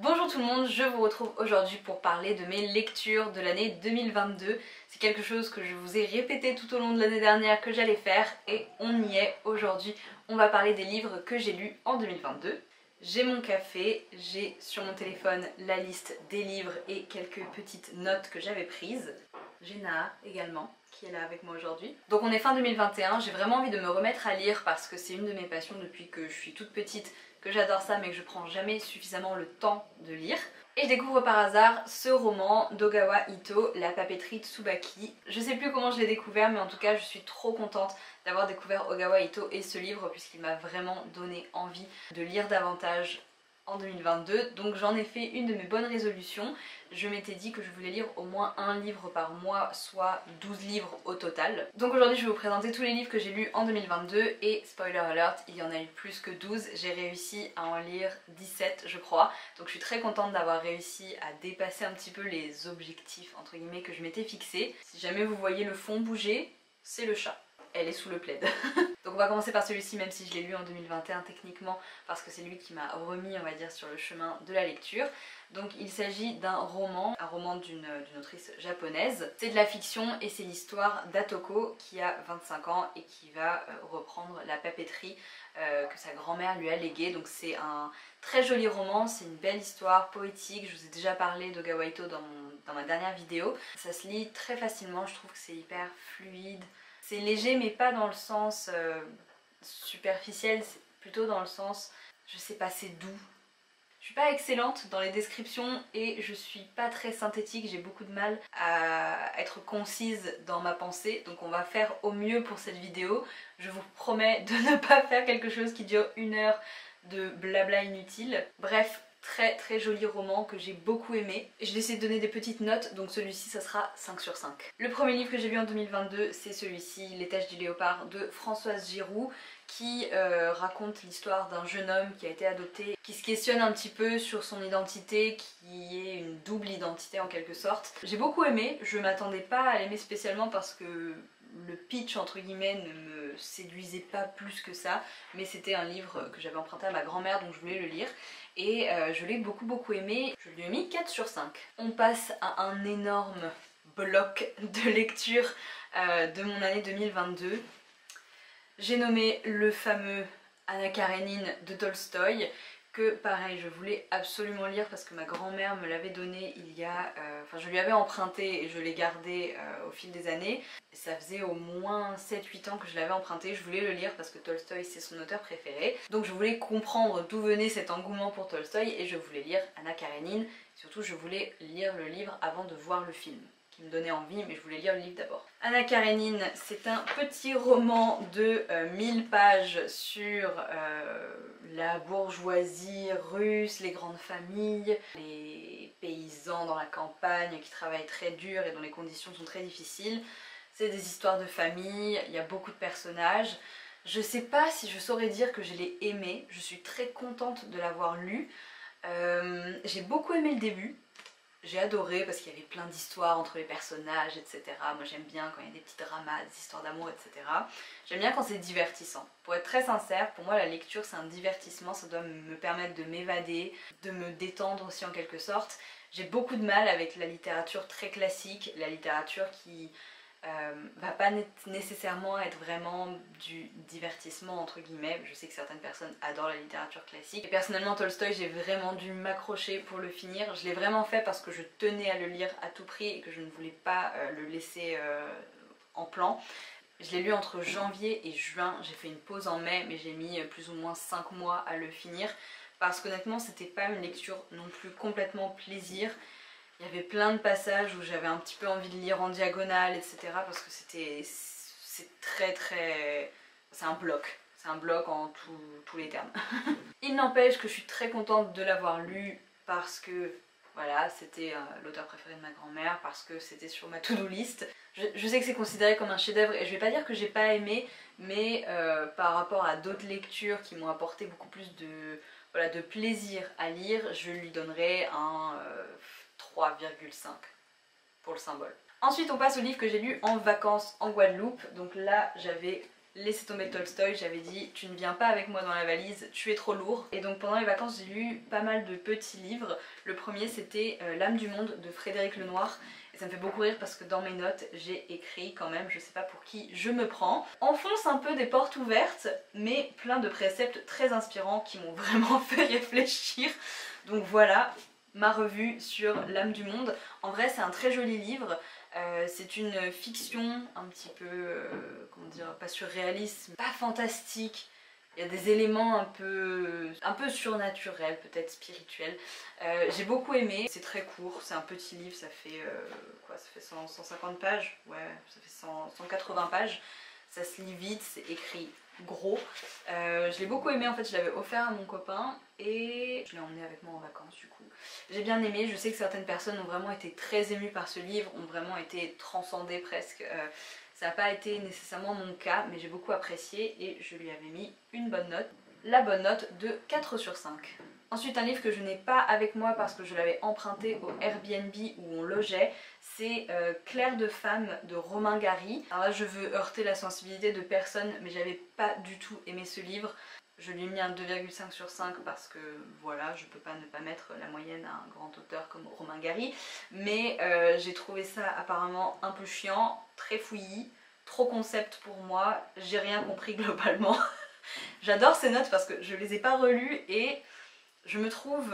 Bonjour tout le monde, je vous retrouve aujourd'hui pour parler de mes lectures de l'année 2022. C'est quelque chose que je vous ai répété tout au long de l'année dernière que j'allais faire et on y est aujourd'hui. On va parler des livres que j'ai lus en 2022. J'ai mon café, j'ai sur mon téléphone la liste des livres et quelques petites notes que j'avais prises. J'ai Naha également qui est là avec moi aujourd'hui. Donc on est fin 2021, j'ai vraiment envie de me remettre à lire parce que c'est une de mes passions depuis que je suis toute petite, que j'adore ça mais que je prends jamais suffisamment le temps de lire. Et je découvre par hasard ce roman d'Ogawa Ito, La papeterie Tsubaki. Je sais plus comment je l'ai découvert mais en tout cas je suis trop contente d'avoir découvert Ogawa Ito et ce livre puisqu'il m'a vraiment donné envie de lire davantage en 2022, donc j'en ai fait une de mes bonnes résolutions. Je m'étais dit que je voulais lire au moins un livre par mois, soit 12 livres au total. Donc aujourd'hui je vais vous présenter tous les livres que j'ai lus en 2022 et spoiler alert, il y en a eu plus que 12, j'ai réussi à en lire 17 je crois. Donc je suis très contente d'avoir réussi à dépasser un petit peu les objectifs entre guillemets que je m'étais fixés. Si jamais vous voyez le fond bouger, c'est le chat. Elle est sous le plaid. Donc on va commencer par celui-ci même si je l'ai lu en 2021 techniquement parce que c'est lui qui m'a remis on va dire sur le chemin de la lecture. Donc il s'agit d'un roman, d'une autrice japonaise. C'est de la fiction et c'est l'histoire d'Atoko qui a 25 ans et qui va reprendre la papeterie que sa grand-mère lui a léguée. Donc c'est un très joli roman, c'est une belle histoire poétique. Je vous ai déjà parlé d'Ogawa Ito dans ma dernière vidéo. Ça se lit très facilement, je trouve que c'est hyper fluide. C'est léger mais pas dans le sens superficiel, c'est plutôt dans le sens, je sais pas, c'est doux. Je suis pas excellente dans les descriptions et je suis pas très synthétique, j'ai beaucoup de mal à être concise dans ma pensée, donc on va faire au mieux pour cette vidéo. Je vous promets de ne pas faire quelque chose qui dure 1 heure de blabla inutile. Bref, très joli roman que j'ai beaucoup aimé. Je vais essayer de donner des petites notes, donc celui-ci ça sera 5 sur 5. Le premier livre que j'ai lu en 2022 c'est celui-ci, Les Taches du léopard de Françoise Giroud, qui raconte l'histoire d'un jeune homme qui a été adopté, qui se questionne un petit peu sur son identité, qui est une double identité en quelque sorte. J'ai beaucoup aimé, je m'attendais pas à l'aimer spécialement parce que le pitch entre guillemets ne me séduisait pas plus que ça, mais c'était un livre que j'avais emprunté à ma grand-mère donc je voulais le lire et je l'ai beaucoup aimé, je lui ai mis 4 sur 5. On passe à un énorme bloc de lecture de mon année 2022. J'ai nommé le fameux Anna Karénine de Tolstoï, que pareil je voulais absolument lire parce que ma grand-mère me l'avait donné il y a... Enfin je lui avais emprunté et je l'ai gardé au fil des années. Ça faisait au moins 7-8 ans que je l'avais emprunté, je voulais le lire parce que Tolstoï c'est son auteur préféré. Donc je voulais comprendre d'où venait cet engouement pour Tolstoï et je voulais lire Anna Karénine. Surtout je voulais lire le livre avant de voir le film, qui me donnait envie, mais je voulais lire le livre d'abord. Anna Karénine, c'est un petit roman de 1000 pages sur la bourgeoisie russe, les grandes familles, les paysans dans la campagne qui travaillent très dur et dont les conditions sont très difficiles. C'est des histoires de famille, il y a beaucoup de personnages. Je sais pas si je saurais dire que je l'ai aimé, je suis très contente de l'avoir lu. J'ai beaucoup aimé le début. J'ai adoré parce qu'il y avait plein d'histoires entre les personnages, etc. Moi j'aime bien quand il y a des petits dramas, des histoires d'amour, etc. J'aime bien quand c'est divertissant. Pour être très sincère, pour moi la lecture c'est un divertissement, ça doit me permettre de m'évader, de me détendre aussi en quelque sorte. J'ai beaucoup de mal avec la littérature très classique, la littérature qui va pas nécessairement être vraiment du divertissement entre guillemets. Je sais que certaines personnes adorent la littérature classique et personnellement Tolstoï j'ai vraiment dû m'accrocher pour le finir. Je l'ai vraiment fait parce que je tenais à le lire à tout prix et que je ne voulais pas le laisser en plan. Je l'ai lu entre janvier et juin, j'ai fait une pause en mai mais j'ai mis plus ou moins 5 mois à le finir parce qu'honnêtement c'était pas une lecture non plus complètement plaisir. Il y avait plein de passages où j'avais un petit peu envie de lire en diagonale, etc. parce que c'est c'est un bloc. C'est un bloc en tous les termes. Il n'empêche que je suis très contente de l'avoir lu parce que voilà, c'était l'auteur préféré de ma grand-mère, parce que c'était sur ma to-do list. Je sais que c'est considéré comme un chef-d'œuvre et je vais pas dire que j'ai pas aimé, mais par rapport à d'autres lectures qui m'ont apporté beaucoup plus de plaisir à lire, je lui donnerais un 3,5 pour le symbole. Ensuite on passe au livre que j'ai lu en vacances en Guadeloupe, donc là j'avais laissé tomber Tolstoï, j'avais dit tu ne viens pas avec moi dans la valise, tu es trop lourd. Et donc pendant les vacances j'ai lu pas mal de petits livres. Le premier c'était L'âme du monde de Frédéric Lenoir. Et ça me fait beaucoup rire parce que dans mes notes j'ai écrit quand même, je sais pas pour qui je me prends. Enfonce un peu des portes ouvertes mais plein de préceptes très inspirants qui m'ont vraiment fait réfléchir. Donc voilà ma revue sur L'âme du monde. En vrai c'est un très joli livre. C'est une fiction un petit peu, comment dire, pas surréaliste, pas fantastique. Il y a des éléments un peu surnaturels, peut-être spirituels. J'ai beaucoup aimé, c'est très court, c'est un petit livre, ça fait quoi, ça fait 150 pages, ouais, ça fait 180 pages. Ça se lit vite, c'est écrit gros. Je l'ai beaucoup aimé, en fait je l'avais offert à mon copain et je l'ai emmené avec moi en vacances du coup. J'ai bien aimé, je sais que certaines personnes ont vraiment été très émues par ce livre, ont vraiment été transcendées presque. Ça n'a pas été nécessairement mon cas, mais j'ai beaucoup apprécié et je lui avais mis une bonne note. La bonne note de 4 sur 5. Ensuite un livre que je n'ai pas avec moi parce que je l'avais emprunté au Airbnb où on logeait, c'est Clair de femme de Romain Gary. Alors là je veux heurter la sensibilité de personne mais j'avais pas du tout aimé ce livre. Je lui ai mis un 2,5 sur 5 parce que voilà, je peux pas ne pas mettre la moyenne à un grand auteur comme Romain Gary. Mais j'ai trouvé ça apparemment un peu chiant, très fouillis, trop concept pour moi, j'ai rien compris globalement. J'adore ces notes parce que je les ai pas relues et je me trouve...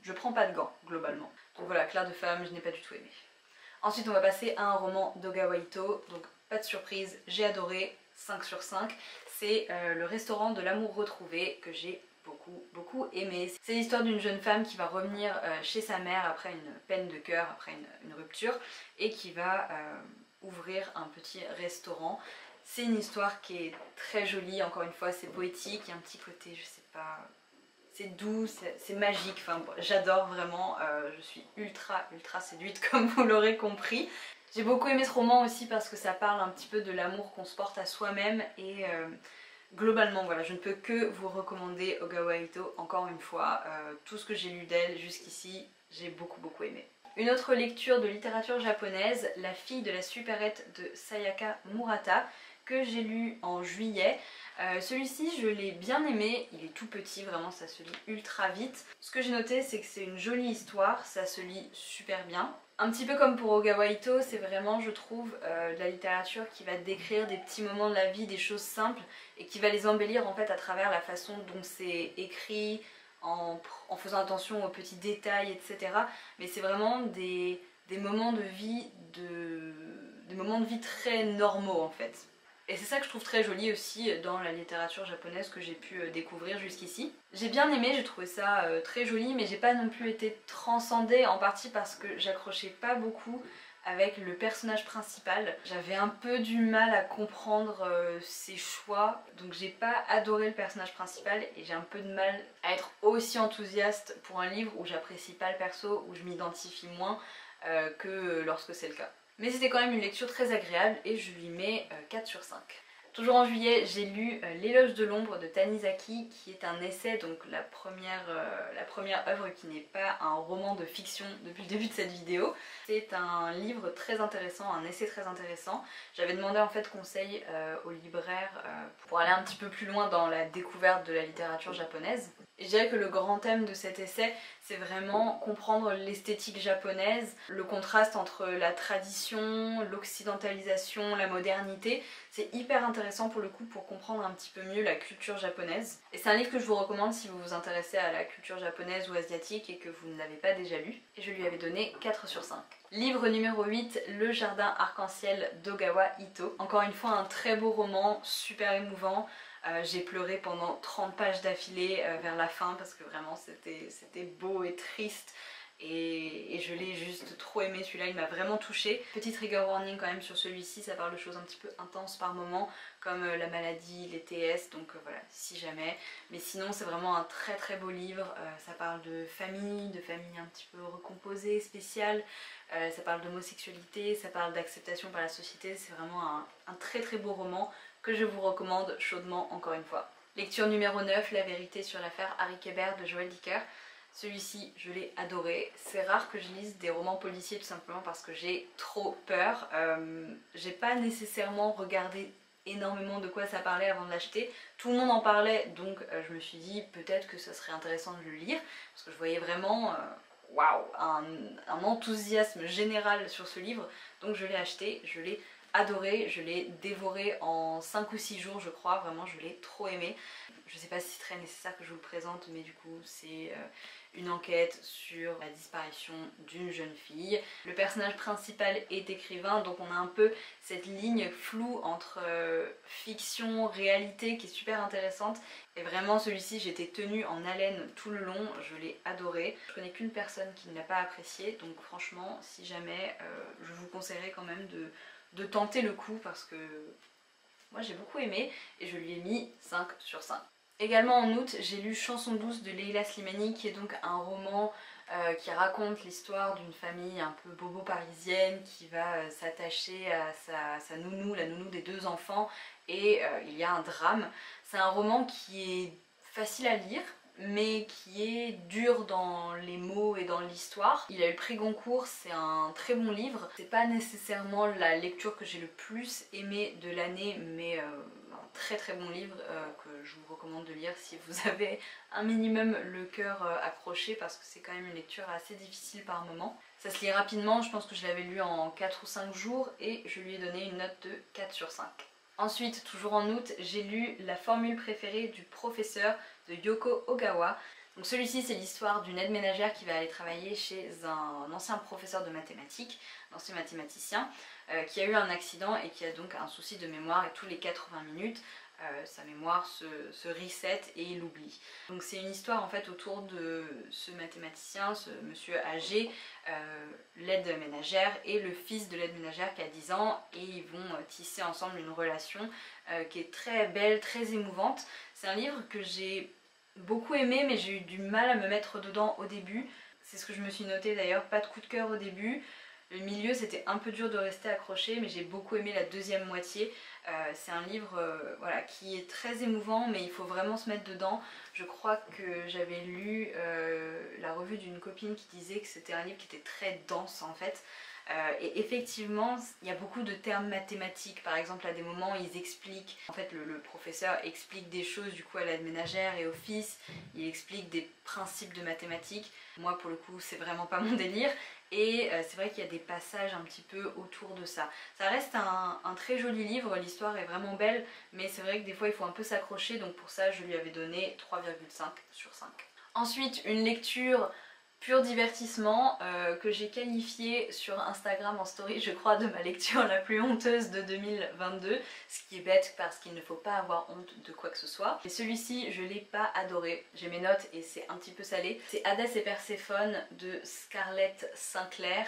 je prends pas de gants globalement. Donc voilà, Clair de femme, je n'ai pas du tout aimé. Ensuite on va passer à un roman d'Ogawa Ito, donc pas de surprise, j'ai adoré, 5 sur 5. C'est Le restaurant de l'amour retrouvé que j'ai beaucoup aimé. C'est l'histoire d'une jeune femme qui va revenir chez sa mère après une peine de cœur, après une rupture, et qui va ouvrir un petit restaurant. C'est une histoire qui est très jolie, encore une fois c'est poétique, il y a un petit côté, je sais pas, c'est doux, c'est magique, enfin j'adore vraiment, je suis ultra séduite comme vous l'aurez compris. J'ai beaucoup aimé ce roman aussi parce que ça parle un petit peu de l'amour qu'on se porte à soi-même et globalement voilà, je ne peux que vous recommander Ogawa Ito encore une fois. Tout ce que j'ai lu d'elle jusqu'ici, j'ai beaucoup aimé. Une autre lecture de littérature japonaise, La fille de la supérette de Sayaka Murata, que j'ai lu en juillet. Celui-ci je l'ai bien aimé, il est tout petit, vraiment ça se lit ultra vite. Ce que j'ai noté c'est que c'est une jolie histoire, ça se lit super bien. Un petit peu comme pour Ogawa Ito, c'est vraiment je trouve de la littérature qui va décrire des petits moments de la vie, des choses simples et qui va les embellir en fait à travers la façon dont c'est écrit, en faisant attention aux petits détails, etc. Mais c'est vraiment des moments de vie, des moments de vie très normaux en fait. Et c'est ça que je trouve très joli aussi dans la littérature japonaise que j'ai pu découvrir jusqu'ici. J'ai bien aimé, j'ai trouvé ça très joli, mais j'ai pas non plus été transcendée, en partie parce que j'accrochais pas beaucoup avec le personnage principal. J'avais un peu du mal à comprendre ses choix, donc j'ai pas adoré le personnage principal et j'ai un peu de mal à être aussi enthousiaste pour un livre où j'apprécie pas le perso, où je m'identifie moins que lorsque c'est le cas. Mais c'était quand même une lecture très agréable et je lui mets 4 sur 5. Toujours en juillet, j'ai lu L'éloge de l'ombre de Tanizaki, qui est un essai, donc la première œuvre qui n'est pas un roman de fiction depuis le début de cette vidéo. C'est un livre très intéressant, un essai très intéressant. J'avais demandé en fait conseil au libraire pour aller un petit peu plus loin dans la découverte de la littérature japonaise. Et je dirais que le grand thème de cet essai, c'est vraiment comprendre l'esthétique japonaise, le contraste entre la tradition, l'occidentalisation, la modernité. C'est hyper intéressant pour le coup pour comprendre un petit peu mieux la culture japonaise. Et c'est un livre que je vous recommande si vous vous intéressez à la culture japonaise ou asiatique et que vous ne l'avez pas déjà lu. Et je lui avais donné 4 sur 5. Livre numéro 8, Le jardin arc-en-ciel d'Ogawa Ito. Encore une fois un très beau roman, super émouvant. J'ai pleuré pendant 30 pages d'affilée vers la fin parce que vraiment c'était beau et triste et je l'ai juste trop aimé, celui-là il m'a vraiment touchée. Petit trigger warning quand même sur celui-ci, ça parle de choses un petit peu intenses par moments comme la maladie, les TS, donc voilà si jamais. Mais sinon c'est vraiment un très beau livre, ça parle de famille un petit peu recomposée, spéciale. Ça parle d'homosexualité, ça parle d'acceptation par la société, c'est vraiment un très beau roman que je vous recommande chaudement encore une fois. Lecture numéro 9, La vérité sur l'affaire Harry Kéber de Joël Dicker. Celui-ci, je l'ai adoré. C'est rare que je lise des romans policiers tout simplement parce que j'ai trop peur. J'ai pas nécessairement regardé énormément de quoi ça parlait avant de l'acheter. Tout le monde en parlait, donc je me suis dit peut-être que ça serait intéressant de le lire, parce que je voyais vraiment waouh, un enthousiasme général sur ce livre. Donc je l'ai acheté, je l'ai adoré, je l'ai dévoré en 5 ou 6 jours je crois, vraiment je l'ai trop aimé. Je sais pas si c'est très nécessaire que je vous le présente, mais du coup c'est une enquête sur la disparition d'une jeune fille. Le personnage principal est écrivain, donc on a un peu cette ligne floue entre fiction, réalité qui est super intéressante. Et vraiment celui-ci j'étais tenue en haleine tout le long, je l'ai adoré. Je connais qu'une personne qui ne l'a pas apprécié, donc franchement si jamais je vous conseillerais quand même de tenter le coup parce que moi j'ai beaucoup aimé et je lui ai mis 5 sur 5. Également en août, j'ai lu Chanson douce de Leila Slimani, qui est donc un roman qui raconte l'histoire d'une famille un peu bobo parisienne qui va s'attacher à sa nounou, la nounou des 2 enfants, et il y a un drame. C'est un roman qui est facile à lire, mais qui est dur dans les mots et dans l'histoire. Il a eu le prix Goncourt, c'est un très bon livre. C'est pas nécessairement la lecture que j'ai le plus aimée de l'année, mais un très bon livre que je vous recommande de lire si vous avez un minimum le cœur accroché, parce que c'est quand même une lecture assez difficile par moment. Ça se lit rapidement, je pense que je l'avais lu en 4 ou 5 jours et je lui ai donné une note de 4 sur 5. Ensuite, toujours en août, j'ai lu La formule préférée du professeur de Yoko Ogawa. Donc celui-ci, c'est l'histoire d'une aide ménagère qui va aller travailler chez un ancien professeur de mathématiques, un ancien mathématicien, qui a eu un accident et qui a donc un souci de mémoire, et tous les 80 minutes, sa mémoire se reset et il oublie. Donc c'est une histoire en fait autour de ce mathématicien, ce monsieur âgé, l'aide ménagère et le fils de l'aide ménagère qui a 10 ans, et ils vont tisser ensemble une relation qui est très belle, très émouvante. C'est un livre que j'ai beaucoup aimé, mais j'ai eu du mal à me mettre dedans au début. C'est ce que je me suis noté d'ailleurs, pas de coup de cœur au début. Le milieu c'était un peu dur de rester accroché, mais j'ai beaucoup aimé la deuxième moitié. C'est un livre voilà, qui est très émouvant, mais il faut vraiment se mettre dedans. Je crois que j'avais lu la revue d'une copine qui disait que c'était un livre qui était très dense en fait. Et effectivement, il y a beaucoup de termes mathématiques. Par exemple, à des moments, ils expliquent, en fait, le professeur explique des choses du coup à l'aide ménagère et au fils. Il explique des principes de mathématiques. Moi, pour le coup, c'est vraiment pas mon délire. Et c'est vrai qu'il y a des passages un petit peu autour de ça. Ça reste un très joli livre, l'histoire est vraiment belle, mais c'est vrai que des fois il faut un peu s'accrocher, donc pour ça je lui avais donné 3,5 sur 5. Ensuite, une lecture pur divertissement que j'ai qualifié sur Instagram en story, je crois, de ma lecture la plus honteuse de 2022, ce qui est bête parce qu'il ne faut pas avoir honte de quoi que ce soit. Et celui-ci, je l'ai pas adoré, j'ai mes notes et c'est un petit peu salé. C'est Hadès et Perséphone de Scarlett Sinclair.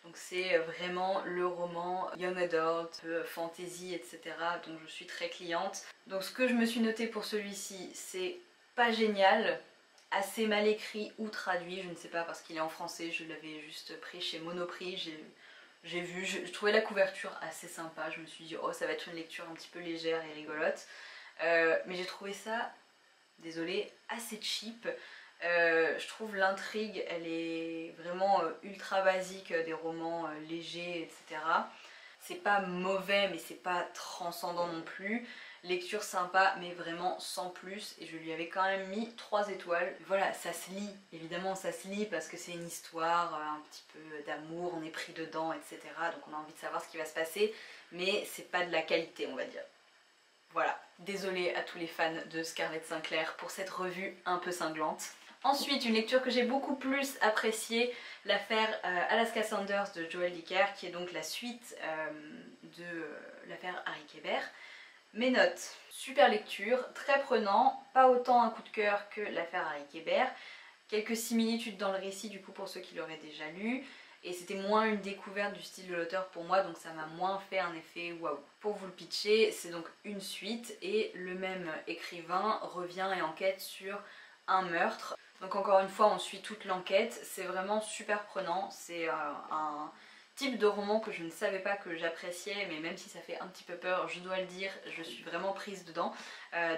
Donc c'est vraiment le roman young adult, fantasy, etc. dont je suis très cliente. Donc ce que je me suis noté pour celui-ci, c'est pas génial, assez mal écrit ou traduit, je ne sais pas, parce qu'il est en français, je l'avais juste pris chez Monoprix, j'ai vu, je trouvais la couverture assez sympa, je me suis dit oh ça va être une lecture un petit peu légère et rigolote, mais j'ai trouvé ça, désolée, assez cheap. Je trouve l'intrigue, elle est vraiment ultra basique des romans légers, etc. C'est pas mauvais, mais c'est pas transcendant non plus. Lecture sympa, mais vraiment sans plus, et je lui avais quand même mis 3 étoiles. Voilà, ça se lit, évidemment ça se lit parce que c'est une histoire un petit peu d'amour, on est pris dedans, etc. Donc on a envie de savoir ce qui va se passer, mais c'est pas de la qualité, on va dire. Voilà, désolée à tous les fans de Scarlett Sinclair pour cette revue un peu cinglante. Ensuite, une lecture que j'ai beaucoup plus appréciée, l'affaire Alaska Sanders de Joël Dicker, qui est donc la suite de l'affaire Harry Kéber. Mes notes, super lecture, très prenant, pas autant un coup de cœur que l'affaire Harry Kéber, quelques similitudes dans le récit du coup pour ceux qui l'auraient déjà lu, et c'était moins une découverte du style de l'auteur pour moi, donc ça m'a moins fait un effet waouh. Pour vous le pitcher, c'est donc une suite et le même écrivain revient et enquête sur un meurtre. Donc encore une fois on suit toute l'enquête, c'est vraiment super prenant, c'est un type de roman que je ne savais pas que j'appréciais, mais même si ça fait un petit peu peur, je dois le dire, je suis vraiment prise dedans.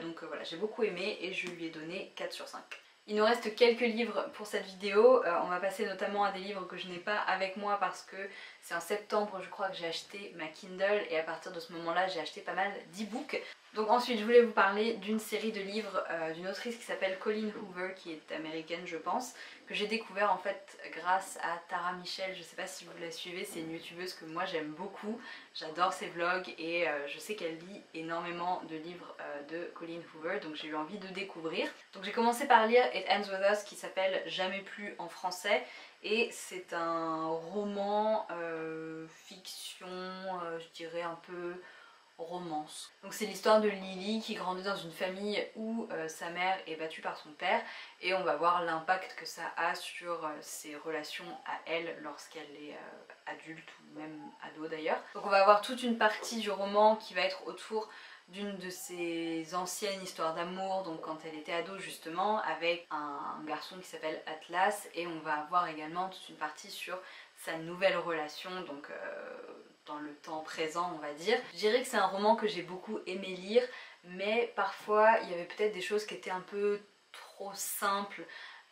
Donc voilà, j'ai beaucoup aimé et je lui ai donné 4 sur 5. Il nous reste quelques livres pour cette vidéo, on va passer notamment à des livres que je n'ai pas avec moi parce que c'est en septembre je crois que j'ai acheté ma Kindle et à partir de ce moment-là j'ai acheté pas mal d'e-books. Donc ensuite je voulais vous parler d'une série de livres d'une autrice qui s'appelle Colleen Hoover, qui est américaine je pense, que j'ai découvert en fait grâce à Tara Michel. Je sais pas si vous la suivez, c'est une youtubeuse que moi j'aime beaucoup, j'adore ses vlogs et je sais qu'elle lit énormément de livres de Colleen Hoover, donc j'ai eu envie de découvrir. Donc j'ai commencé par lire It Ends With Us, qui s'appelle Jamais Plus en français, et c'est un roman fiction, je dirais un peu romance. Donc c'est l'histoire de Lily qui grandit dans une famille où sa mère est battue par son père, et on va voir l'impact que ça a sur ses relations à elle lorsqu'elle est adulte ou même ado d'ailleurs. Donc on va avoir toute une partie du roman qui va être autour d'une de ses anciennes histoires d'amour, donc quand elle était ado justement, avec un garçon qui s'appelle Atlas, et on va avoir également toute une partie sur sa nouvelle relation, donc dans le temps présent on va dire. Je dirais que c'est un roman que j'ai beaucoup aimé lire, mais parfois il y avait peut-être des choses qui étaient un peu trop simples,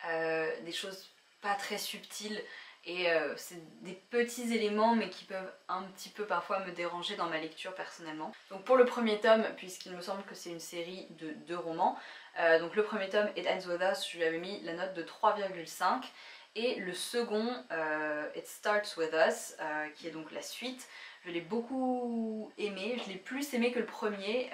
des choses pas très subtiles, et c'est des petits éléments mais qui peuvent un petit peu parfois me déranger dans ma lecture personnellement. Donc pour le premier tome, puisqu'il me semble que c'est une série de 2 romans, donc le premier tome It Ends With Us, je lui avais mis la note de 3,5, et le second It Starts With Us, qui est donc la suite, je l'ai beaucoup aimé, je l'ai plus aimé que le premier.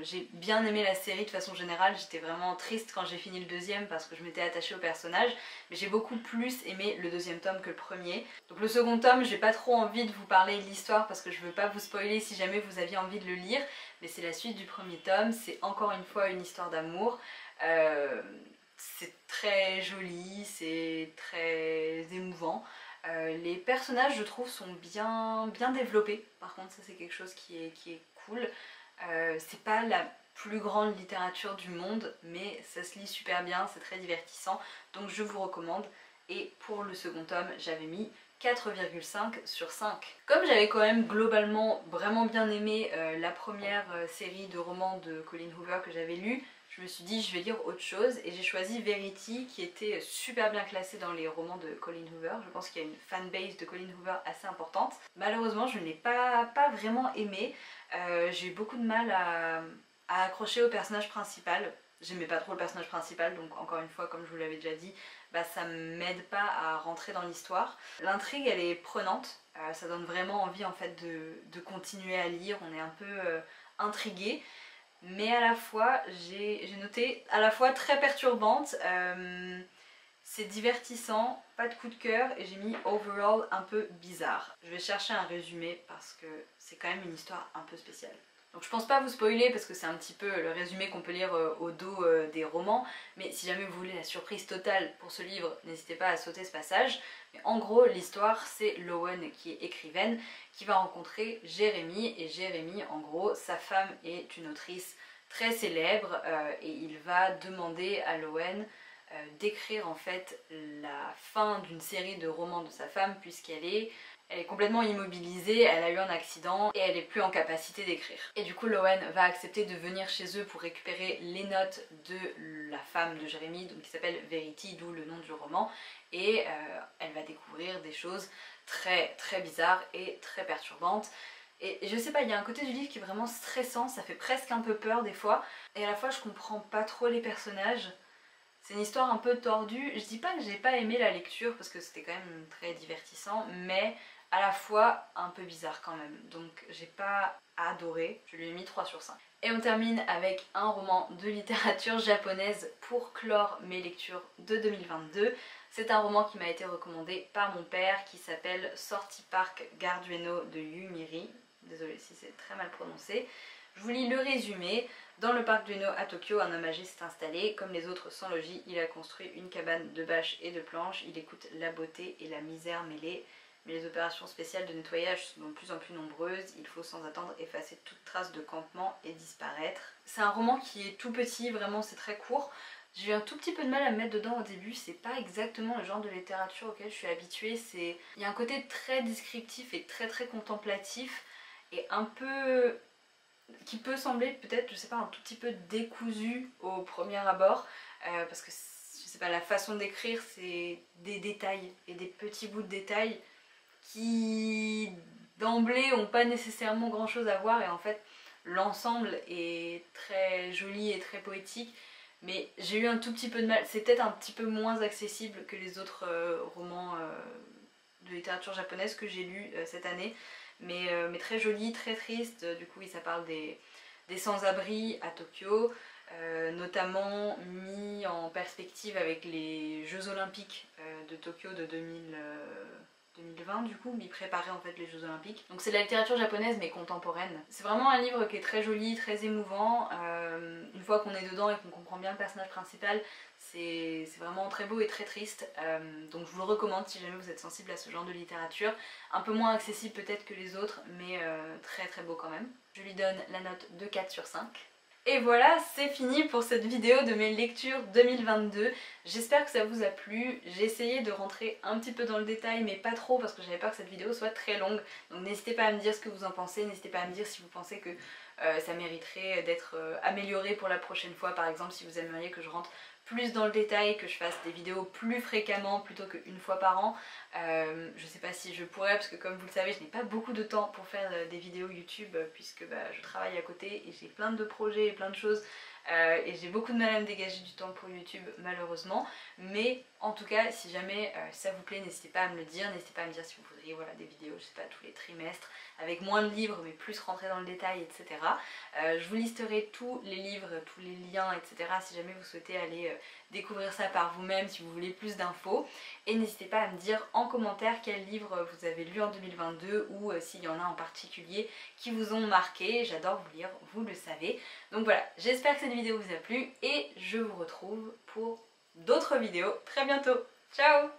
J'ai bien aimé la série de façon générale, j'étais vraiment triste quand j'ai fini le deuxième parce que je m'étais attachée au personnage, mais j'ai beaucoup plus aimé le deuxième tome que le premier. Donc le second tome, j'ai pas trop envie de vous parler de l'histoire parce que je veux pas vous spoiler si jamais vous aviez envie de le lire, mais c'est la suite du premier tome, c'est encore une fois une histoire d'amour. C'est très joli, c'est très émouvant. Les personnages je trouve sont bien développés, par contre ça c'est quelque chose qui est cool. C'est pas la plus grande littérature du monde mais ça se lit super bien, c'est très divertissant, donc je vous recommande. Et pour le second tome j'avais mis 4,5 sur 5. Comme j'avais quand même globalement vraiment bien aimé la première série de romans de Colleen Hoover que j'avais lue, je me suis dit je vais lire autre chose et j'ai choisi Verity, qui était super bien classé dans les romans de Colleen Hoover. Je pense qu'il y a une fanbase de Colleen Hoover assez importante. Malheureusement je ne l'ai pas vraiment aimé, j'ai eu beaucoup de mal à accrocher au personnage principal. J'aimais pas trop le personnage principal, donc encore une fois comme je vous l'avais déjà dit, bah, ça m'aide pas à rentrer dans l'histoire. L'intrigue elle est prenante, ça donne vraiment envie en fait de continuer à lire, on est un peu intrigué. Mais à la fois, j'ai noté, à la fois très perturbante, c'est divertissant, pas de coup de cœur, et j'ai mis overall un peu bizarre. Je vais chercher un résumé parce que c'est quand même une histoire un peu spéciale. Donc je pense pas vous spoiler parce que c'est un petit peu le résumé qu'on peut lire au dos des romans, mais si jamais vous voulez la surprise totale pour ce livre, n'hésitez pas à sauter ce passage. Mais en gros, l'histoire c'est Lowen, qui est écrivaine, qui va rencontrer Jérémy, et Jérémy, en gros, sa femme est une autrice très célèbre et il va demander à Lowen d'écrire en fait la fin d'une série de romans de sa femme, puisqu'elle est complètement immobilisée, elle a eu un accident et elle est plus en capacité d'écrire. Et du coup Lowen va accepter de venir chez eux pour récupérer les notes de la femme de Jérémy, donc qui s'appelle Verity, d'où le nom du roman, et elle va découvrir des choses très bizarres et très perturbantes. Et je sais pas, il y a un côté du livre qui est vraiment stressant, ça fait presque un peu peur des fois, et à la fois je comprends pas trop les personnages. C'est une histoire un peu tordue. Je dis pas que j'ai pas aimé la lecture parce que c'était quand même très divertissant, mais à la fois un peu bizarre quand même. Donc j'ai pas adoré, je lui ai mis 3 sur 5. Et on termine avec un roman de littérature japonaise pour clore mes lectures de 2022. C'est un roman qui m'a été recommandé par mon père qui s'appelle Sortie Park Gardueno de Yumiri. Désolée si c'est très mal prononcé. Je vous lis le résumé. Dans le parc d'Ueno à Tokyo, un homme âgé s'est installé. Comme les autres sans logis, il a construit une cabane de bâches et de planches. Il écoute la beauté et la misère mêlées. Mais les opérations spéciales de nettoyage sont de plus en plus nombreuses. Il faut sans attendre effacer toute trace de campement et disparaître. C'est un roman qui est tout petit, vraiment c'est très court. J'ai eu un tout petit peu de mal à me mettre dedans au début, c'est pas exactement le genre de littérature auquel je suis habituée. Il y a un côté très descriptif et très contemplatif et un peu qui peut sembler peut-être, je sais pas, un tout petit peu décousu au premier abord, parce que je sais pas, la façon d'écrire, c'est des détails et des petits bouts de détails qui d'emblée ont pas nécessairement grand chose à voir, et en fait l'ensemble est très joli et très poétique, mais j'ai eu un tout petit peu de mal. C'est peut-être un petit peu moins accessible que les autres romans de littérature japonaise que j'ai lus cette année, mais très joli, très triste. Du coup oui, ça parle des sans-abri à Tokyo, notamment mis en perspective avec les Jeux Olympiques de Tokyo de 2020 du coup, m'y préparer en fait les Jeux Olympiques. Donc c'est de la littérature japonaise mais contemporaine. C'est vraiment un livre qui est très joli, très émouvant. Une fois qu'on est dedans et qu'on comprend bien le personnage principal, c'est vraiment très beau et très triste. Donc je vous le recommande si jamais vous êtes sensible à ce genre de littérature. Un peu moins accessible peut-être que les autres, mais très très beau quand même. Je lui donne la note de 4 sur 5. Et voilà, c'est fini pour cette vidéo de mes lectures 2022. J'espère que ça vous a plu. J'ai essayé de rentrer un petit peu dans le détail, mais pas trop parce que j'avais peur que cette vidéo soit très longue. Donc n'hésitez pas à me dire ce que vous en pensez, n'hésitez pas à me dire si vous pensez que ça mériterait d'être amélioré pour la prochaine fois. Par exemple, si vous aimeriez que je rentre plus dans le détail, que je fasse des vidéos plus fréquemment plutôt qu'une fois par an. Je sais pas si je pourrais, parce que comme vous le savez, je n'ai pas beaucoup de temps pour faire des vidéos YouTube puisque je travaille à côté et j'ai plein de projets et plein de choses. Et j'ai beaucoup de mal à me dégager du temps pour YouTube malheureusement, mais en tout cas si jamais ça vous plaît, n'hésitez pas à me le dire, n'hésitez pas à me dire si vous voudriez voilà, des vidéos, je sais pas, tous les trimestres avec moins de livres mais plus rentrer dans le détail, etc. Je vous listerai tous les livres, tous les liens, etc. si jamais vous souhaitez aller découvrir ça par vous-même, si vous voulez plus d'infos. Et n'hésitez pas à me dire en commentaire quel livre vous avez lu en 2022 ou s'il y en a en particulier qui vous ont marqué. J'adore vous lire, vous le savez. Donc voilà, j'espère que cette vidéo vous a plu et je vous retrouve pour d'autres vidéos très bientôt. Ciao!